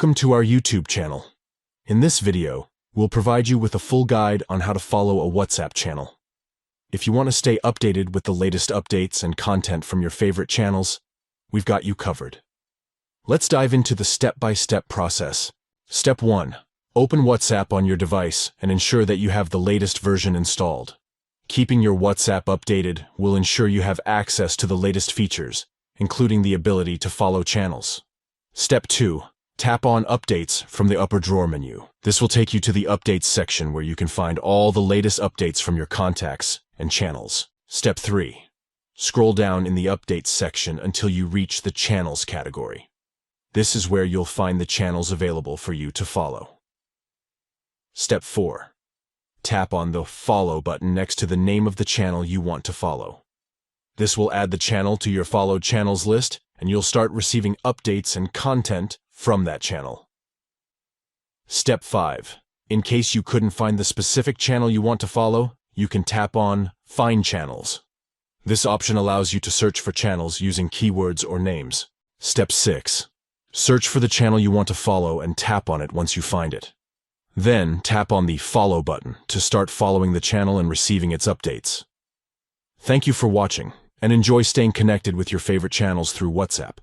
Welcome to our YouTube channel. In this video, we'll provide you with a full guide on how to follow a WhatsApp channel. If you want to stay updated with the latest updates and content from your favorite channels, we've got you covered. Let's dive into the step-by-step process. Step 1. Open WhatsApp on your device and ensure that you have the latest version installed. Keeping your WhatsApp updated will ensure you have access to the latest features, including the ability to follow channels. Step 2. Tap on Updates from the upper drawer menu. This will take you to the Updates section where you can find all the latest updates from your contacts and channels. Step 3. Scroll down in the Updates section until you reach the Channels category. This is where you'll find the channels available for you to follow. Step 4. Tap on the Follow button next to the name of the channel you want to follow. This will add the channel to your followed channels list, and you'll start receiving updates and content from that channel. Step 5. In case you couldn't find the specific channel you want to follow, you can tap on Find Channels. This option allows you to search for channels using keywords or names. Step 6. Search for the channel you want to follow and tap on it once you find it. Then tap on the Follow button to start following the channel and receiving its updates. Thank you for watching, and enjoy staying connected with your favorite channels through WhatsApp.